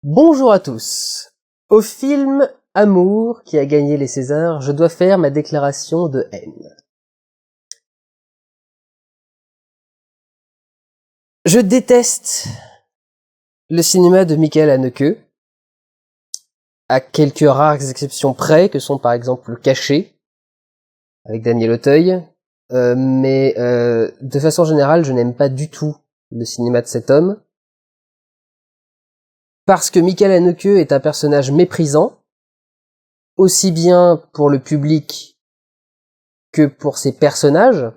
Bonjour à tous. Au film Amour, qui a gagné les Césars, je dois faire ma déclaration de haine. Je déteste le cinéma de Michael Haneke, à quelques rares exceptions près, que sont par exemple Le Cachet, avec Daniel Auteuil, mais de façon générale, je n'aime pas du tout le cinéma de cet homme, parce que Michael Haneke est un personnage méprisant, aussi bien pour le public que pour ses personnages,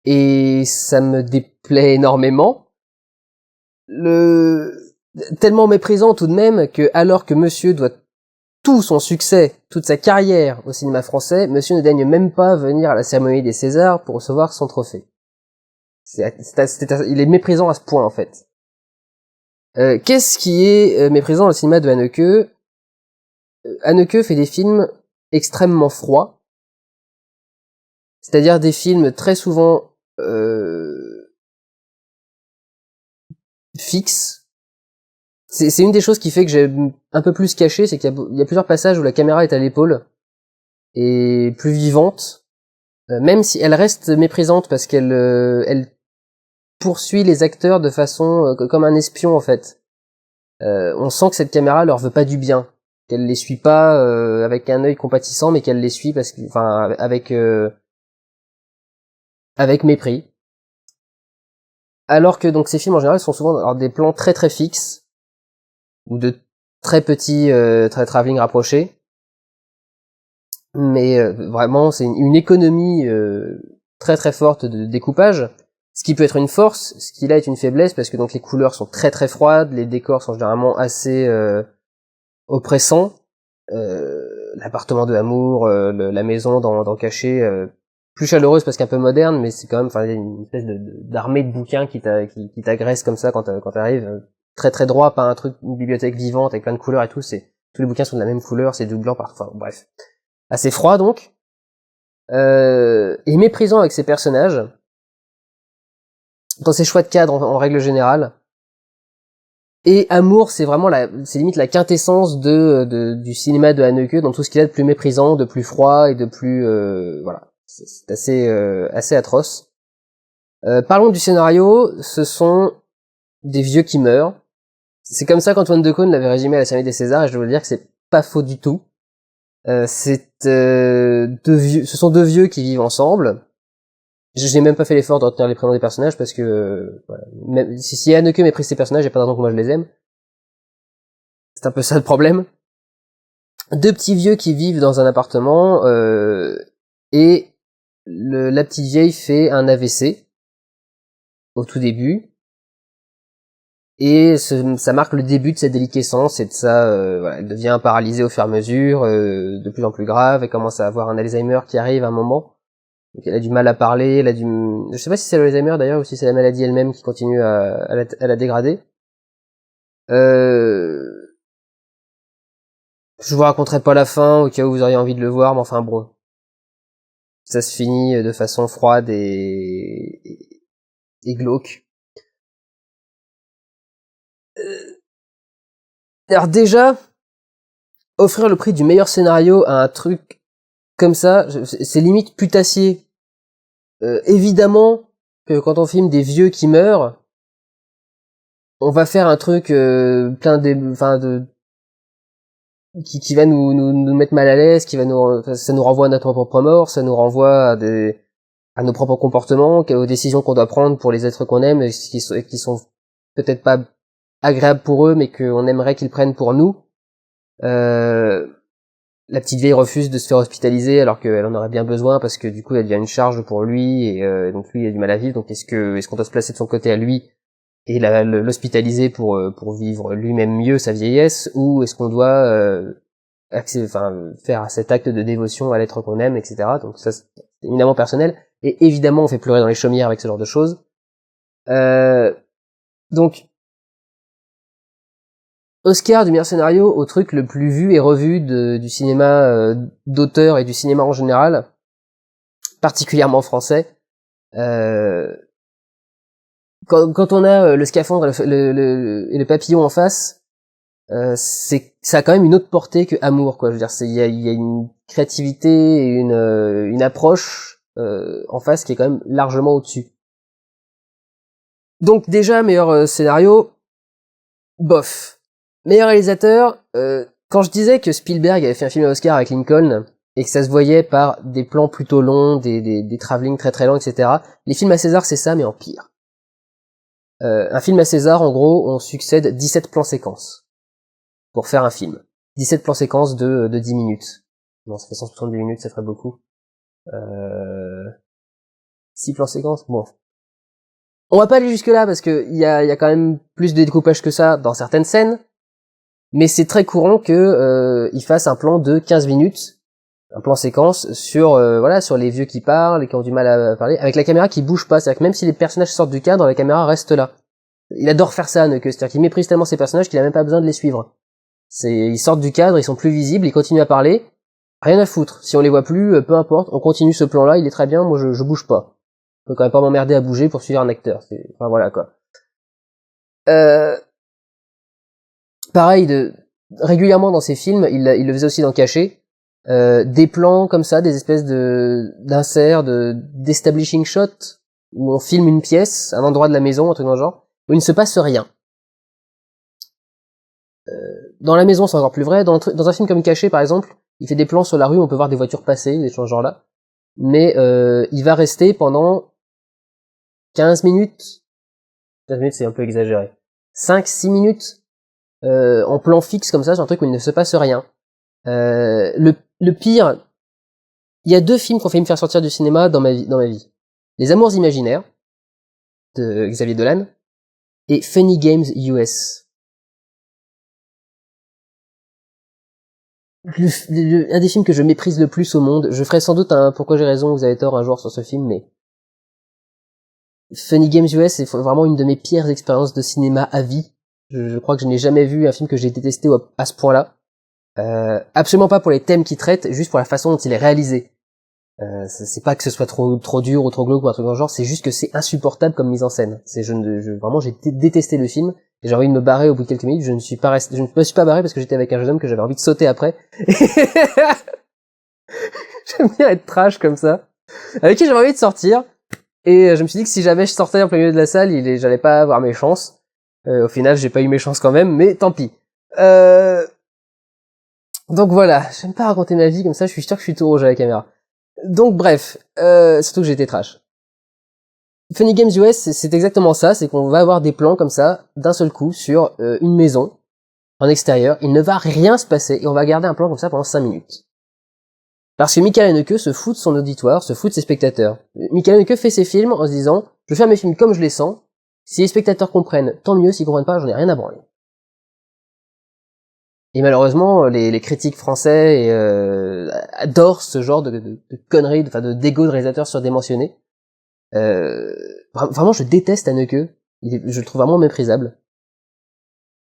et ça me déplaît énormément. Tellement méprisant tout de même que, alors que monsieur doit tout son succès, toute sa carrière au cinéma français, monsieur ne daigne même pas venir à la cérémonie des Césars pour recevoir son trophée. Il est méprisant à ce point, en fait. Qu'est-ce qui est méprisant dans le cinéma de Haneke? Haneke fait des films extrêmement froids, c'est-à-dire des films très souvent fixes. C'est une des choses qui fait que j'aime un peu plus caché, c'est qu'il y a plusieurs passages où la caméra est à l'épaule et plus vivante, même si elle reste méprisante parce qu'elle poursuit les acteurs de façon comme un espion en fait. On sent que cette caméra leur veut pas du bien, qu'elle les suit pas avec un œil compatissant, mais qu'elle les suit parce que, enfin, avec mépris. Alors que donc ces films en général sont souvent dans des plans très très fixes ou de très petits travelling rapprochés. Mais vraiment c'est une économie très très forte de découpage, ce qui peut être une force, ce qui là est une faiblesse parce que donc les couleurs sont très très froides, les décors sont généralement assez oppressants, l'appartement de l'amour, la maison dans Caché, plus chaleureuse parce qu'un peu moderne, mais c'est quand même enfin une espèce d'armée de bouquins qui t'agresse comme ça quand t'arrives, très très droit, pas un truc, une bibliothèque vivante avec plein de couleurs et tout, c'est tous les bouquins sont de la même couleur, c'est du blanc parfois, bref, assez froid donc, et méprisant avec ses personnages, dans ses choix de cadre en règle générale. Et Amour, c'est vraiment c'est limite la quintessence du cinéma de Haneke dans tout ce qu'il a de plus méprisant, de plus froid et de plus, voilà. C'est assez atroce. Parlons du scénario, ce sont des vieux qui meurent. C'est comme ça qu'Antoine Decaune l'avait résumé à la Cérémonie des Césars, et je dois vous dire que c'est pas faux du tout. Ce sont deux vieux qui vivent ensemble. Je n'ai même pas fait l'effort de retenir les prénoms des personnages parce que voilà. Même, si Haneke méprise ses personnages, il n'y a pas d'raison que moi je les aime. C'est un peu ça le problème. Deux petits vieux qui vivent dans un appartement et la petite vieille fait un AVC au tout début et ça marque le début de sa déliquescence et de ça voilà, elle devient paralysée au fur et à mesure, de plus en plus grave, elle commence à avoir un Alzheimer qui arrive à un moment. Donc elle a du mal à parler, je sais pas si c'est l'Alzheimer d'ailleurs ou si c'est la maladie elle-même qui continue à la dégrader. Je vous raconterai pas la fin au cas où vous auriez envie de le voir, mais enfin bon. Ça se finit de façon froide et glauque. Alors déjà, offrir le prix du meilleur scénario à un truc comme ça, c'est limite putassier. Évidemment que quand on filme des vieux qui meurent, on va faire un truc plein de qui va nous mettre mal à l'aise, ça nous renvoie à notre propre mort, ça nous renvoie à nos propres comportements, aux décisions qu'on doit prendre pour les êtres qu'on aime, qui sont peut-être pas agréables pour eux, mais qu'on aimerait qu'ils prennent pour nous. La petite vieille refuse de se faire hospitaliser alors qu'elle en aurait bien besoin parce que du coup elle devient une charge pour lui et donc lui il a du mal à vivre. Donc est-ce qu'on doit se placer de son côté à lui et l'hospitaliser pour vivre lui-même mieux sa vieillesse, ou est-ce qu'on doit faire cet acte de dévotion à l'être qu'on aime, etc. Donc ça c'est évidemment personnel, et évidemment on fait pleurer dans les chaumières avec ce genre de choses. Donc Oscar du meilleur scénario au truc le plus vu et revu du cinéma d'auteur et du cinéma en général, particulièrement français. quand on a le scaphandre et le papillon en face, ça a quand même une autre portée que Amour, quoi. Je veux dire, il y a une créativité et une approche en face qui est quand même largement au-dessus. Donc déjà, meilleur scénario, bof. Meilleur réalisateur, quand je disais que Spielberg avait fait un film à Oscar avec Lincoln, et que ça se voyait par des plans plutôt longs, des travelling très très longs, etc. Les films à César, c'est ça, mais en pire. Un film à César, en gros, on succède 17 plans séquences pour faire un film. 17 plans séquences de 10 minutes. Non, ça fait 170 minutes, ça ferait beaucoup. 6 plans séquences, bon. On va pas aller jusque là parce que il y a quand même plus de découpage que ça dans certaines scènes, mais c'est très courant que il fasse un plan de 15 minutes, un plan séquence sur voilà, sur les vieux qui parlent et qui ont du mal à parler, avec la caméra qui bouge pas, c'est-à-dire que même si les personnages sortent du cadre, la caméra reste là. Il adore faire ça, Haneke, c'est-à-dire qu'il méprise tellement ses personnages qu'il a même pas besoin de les suivre. Ils sortent du cadre, ils sont plus visibles, ils continuent à parler, rien à foutre. Si on les voit plus, peu importe, on continue ce plan-là, il est très bien, moi je bouge pas. Je peux quand même pas m'emmerder à bouger pour suivre un acteur. Enfin voilà quoi. Pareil, régulièrement dans ses films, il le faisait aussi dans Caché, des plans comme ça, des espèces d'inserts, d'establishing shot, où on filme une pièce, un endroit de la maison, un truc dans le genre, où il ne se passe rien. Dans la maison, c'est encore plus vrai. Dans un film comme Caché, par exemple, il fait des plans sur la rue, on peut voir des voitures passer, des choses dans ce genre-là. Mais il va rester pendant 15 minutes. 15 minutes, c'est un peu exagéré. 5-6 minutes en plan fixe comme ça, sur un truc où il ne se passe rien. Le pire, il y a 2 films qui ont failli me faire sortir du cinéma dans ma vie. Les Amours imaginaires, de Xavier Dolan, et Funny Games US. Un des films que je méprise le plus au monde. Je ferai sans doute un Pourquoi j'ai raison, vous avez tort un jour sur ce film, mais Funny Games US, c'est vraiment une de mes pires expériences de cinéma à vie. Je crois que je n'ai jamais vu un film que j'ai détesté à ce point-là. Absolument pas pour les thèmes qu'il traite, juste pour la façon dont il est réalisé. C'est pas que ce soit trop dur ou trop glauque ou un truc dans le genre, c'est juste que c'est insupportable comme mise en scène. Vraiment j'ai détesté le film et j'ai envie de me barrer au bout de quelques minutes. Je ne me suis pas barré parce que j'étais avec un jeune homme que j'avais envie de sauter après. J'aime bien être trash comme ça, avec qui j'avais envie de sortir. Et je me suis dit que si jamais je sortais en plein milieu de la salle, j'allais pas avoir mes chances. Au final, j'ai pas eu mes chances quand même, mais tant pis. Donc voilà, j'aime pas raconter ma vie comme ça, je suis sûr que je suis tout rouge à la caméra. Donc bref, surtout que j'étais trash. Funny Games US, c'est exactement ça, c'est qu'on va avoir des plans comme ça, d'un seul coup, sur une maison, en extérieur, il ne va rien se passer, et on va garder un plan comme ça pendant 5 minutes. Parce que Michael Haneke se fout de son auditoire, se fout de ses spectateurs. Michael Haneke fait ses films en se disant, je vais faire mes films comme je les sens, si les spectateurs comprennent, tant mieux, s'ils comprennent pas, j'en ai rien à branler. Et malheureusement, les critiques français adorent ce genre de conneries, d'égo de réalisateurs surdimensionnés. Vraiment, je déteste Haneke. Je le trouve vraiment méprisable.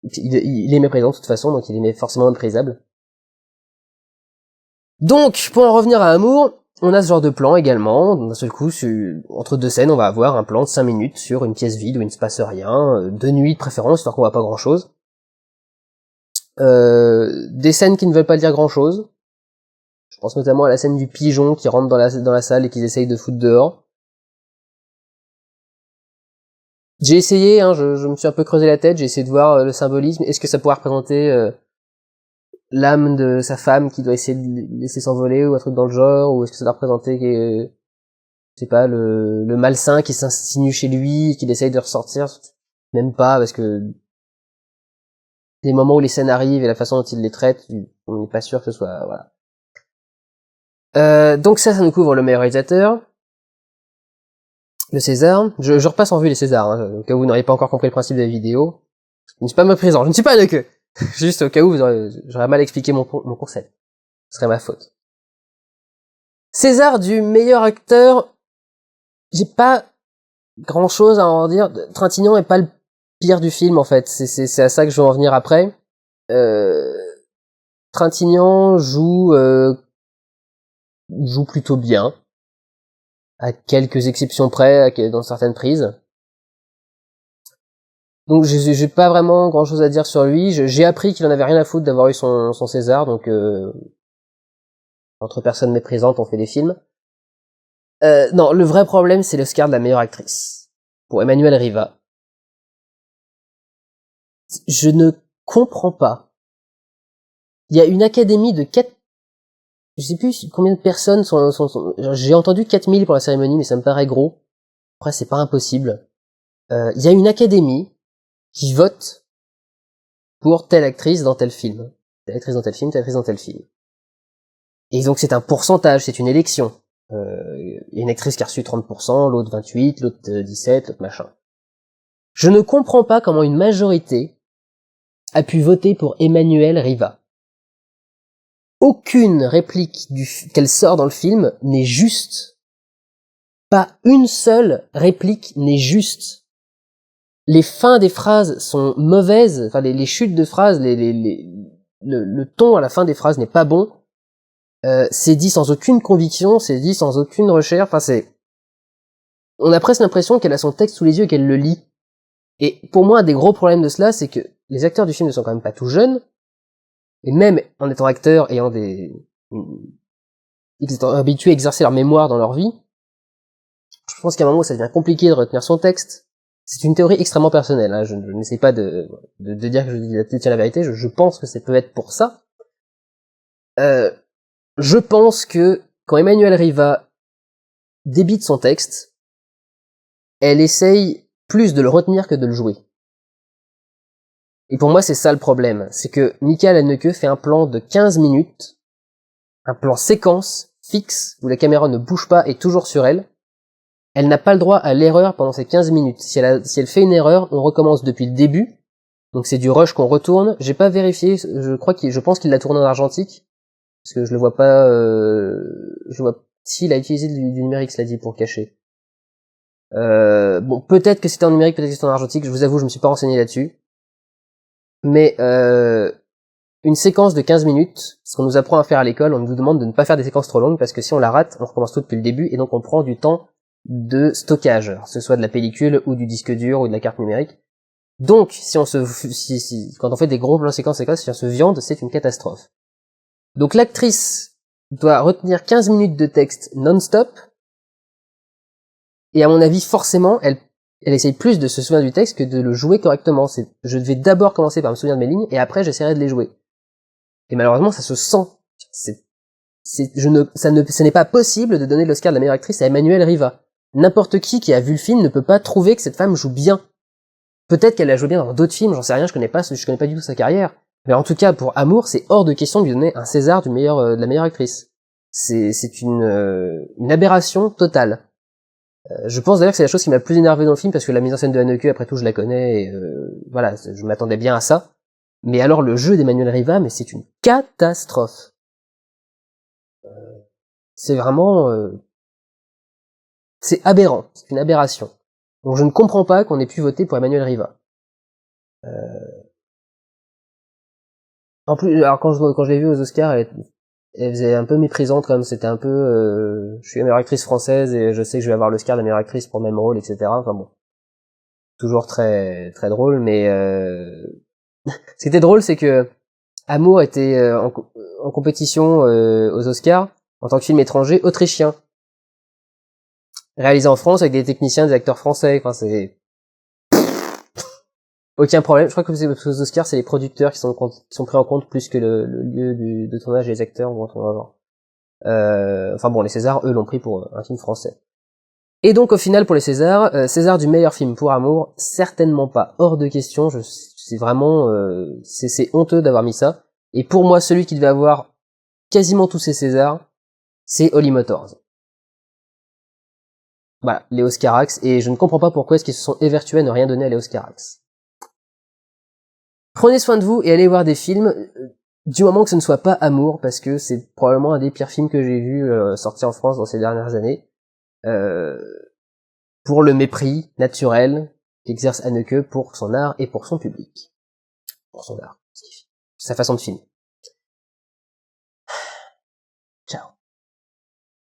Il est méprisant de toute façon, donc il est forcément méprisable. Donc, pour en revenir à Amour, on a ce genre de plan également. D'un seul coup, entre 2 scènes, on va avoir un plan de 5 minutes sur une pièce vide où il ne se passe rien, de nuit de préférence, histoire qu'on voit pas grand-chose. Des scènes qui ne veulent pas dire grand-chose. Je pense notamment à la scène du pigeon qui rentre dans la salle et qu'ils essayent de foutre dehors. J'ai essayé, hein, je me suis un peu creusé la tête, j'ai essayé de voir le symbolisme. Est-ce que ça pourrait représenter l'âme de sa femme qui doit essayer de laisser s'envoler ou un truc dans le genre, ou est-ce que ça doit représenter, je sais pas, le malsain qui s'insinue chez lui et qu'il essaye de ressortir? Même pas, parce que les moments où les scènes arrivent et la façon dont il les traite, on n'est pas sûr que ce soit, voilà. Donc ça nous couvre le meilleur réalisateur. Le César. Je repasse en vue les Césars, hein, au cas où vous n'auriez pas encore compris le principe de la vidéo. Je ne suis pas méprisant, je ne suis pas Haneke. Juste au cas où j'aurais mal expliqué mon concept. Ce serait ma faute. César du meilleur acteur, j'ai pas grand chose à en dire. Trintignant est pas le pire du film en fait, c'est à ça que je veux en venir après. Trintignant joue plutôt bien, à quelques exceptions près dans certaines prises. Donc j'ai pas vraiment grand chose à dire sur lui. J'ai appris qu'il en avait rien à foutre d'avoir eu son César, donc entre personnes méprisantes on fait des films. Non, le vrai problème c'est l'Oscar de la meilleure actrice pour Emmanuelle Riva. Je ne comprends pas. Il y a une académie de 4... Je sais plus combien de personnes sont... J'ai entendu 4000 pour la cérémonie, mais ça me paraît gros. Après, c'est pas impossible. Il y a une académie qui vote pour telle actrice dans tel film. Telle actrice dans tel film, telle actrice dans tel film. Et donc c'est un pourcentage, c'est une élection. Il y a une actrice qui a reçu 30%, l'autre 28%, l'autre 17%, l'autre machin. Je ne comprends pas comment une majorité a pu voter pour Emmanuelle Riva. Aucune réplique qu'elle sort dans le film n'est juste. Pas une seule réplique n'est juste. Les fins des phrases sont mauvaises, enfin les chutes de phrases, le ton à la fin des phrases n'est pas bon. C'est dit sans aucune conviction, c'est dit sans aucune recherche, enfin c'est... On a presque l'impression qu'elle a son texte sous les yeux et qu'elle le lit. Et pour moi, un des gros problèmes de cela, c'est que les acteurs du film ne sont quand même pas tout jeunes, et même en étant acteurs, ayant étant habitués à exercer leur mémoire dans leur vie, je pense qu'à un moment où ça devient compliqué de retenir son texte. C'est une théorie extrêmement personnelle, hein. Je n'essaie pas de dire que je détiens la vérité, je pense que ça peut être pour ça. Je pense que quand Emmanuelle Riva débite son texte, elle essaye plus de le retenir que de le jouer. Et pour moi, c'est ça le problème. C'est que Michael Haneke fait un plan de 15 minutes, un plan séquence, fixe, où la caméra ne bouge pas et toujours sur elle. Elle n'a pas le droit à l'erreur pendant ces 15 minutes. Si elle fait une erreur, on recommence depuis le début. Donc c'est du rush qu'on retourne. J'ai pas vérifié, je pense qu'il l'a tourné en argentique. Parce que je le vois pas, si, il a utilisé du numérique, cela dit, pour cacher. Bon, peut-être que c'était en numérique, peut-être que c'était en argentique, je vous avoue, je me suis pas renseigné là-dessus. Mais, une séquence de 15 minutes, ce qu'on nous apprend à faire à l'école, on nous demande de ne pas faire des séquences trop longues, parce que si on la rate, on recommence tout depuis le début, et donc on prend du temps de stockage, alors, que ce soit de la pellicule, ou du disque dur, ou de la carte numérique. Donc, quand on fait des gros plans séquences, si on se viande, c'est une catastrophe. Donc l'actrice doit retenir 15 minutes de texte non-stop, et à mon avis, forcément, elle essaye plus de se souvenir du texte que de le jouer correctement. Je vais d'abord commencer par me souvenir de mes lignes, et après j'essaierai de les jouer. Et malheureusement, ça se sent. Ce n'est pas possible de donner l'Oscar de la meilleure actrice à Emmanuelle Riva. N'importe qui a vu le film ne peut pas trouver que cette femme joue bien. Peut-être qu'elle a joué bien dans d'autres films, j'en sais rien, je connais pas du tout sa carrière. Mais en tout cas, pour Amour, c'est hors de question de lui donner un César de la meilleure actrice. C'est une aberration totale. Je pense d'ailleurs que c'est la chose qui m'a le plus énervé dans le film, parce que la mise en scène de Haneke, après tout, je la connais, et voilà, je m'attendais bien à ça. Mais alors, le jeu d'Emmanuelle Riva, mais c'est une catastrophe. C'est vraiment... c'est aberrant, c'est une aberration. Donc je ne comprends pas qu'on ait pu voter pour Emmanuelle Riva. En plus, alors quand je l'ai vue aux Oscars, elle faisait un peu méprisante, comme c'était un peu je suis la meilleure actrice française et je sais que je vais avoir l'Oscar de la meilleure actrice pour le même rôle, etc. Enfin bon, toujours très très drôle, mais ce qui était drôle, c'est que Amour était en compétition aux Oscars en tant que film étranger autrichien, réalisé en France avec des techniciens, des acteurs français. Enfin, c'est aucun problème. Je crois que aux Oscars, c'est les producteurs qui sont pris en compte plus que le lieu de tournage et les acteurs dont on va voir. Enfin bon, les Césars, eux, l'ont pris pour un film français. Et donc au final, pour les Césars, César du meilleur film pour Amour, certainement pas, hors de question. C'est vraiment, c'est honteux d'avoir mis ça. Et pour moi, celui qui devait avoir quasiment tous ces Césars, c'est Holly Motors. Voilà, Léos Carax, et je ne comprends pas pourquoi est-ce qu'ils se sont évertués à ne rien donner à Léos Carax. Prenez soin de vous et allez voir des films, du moment que ce ne soit pas Amour, parce que c'est probablement un des pires films que j'ai vu sortir en France dans ces dernières années. Pour le mépris naturel qu'exerce Haneke pour son art et pour son public. Pour son art, sa façon de filmer.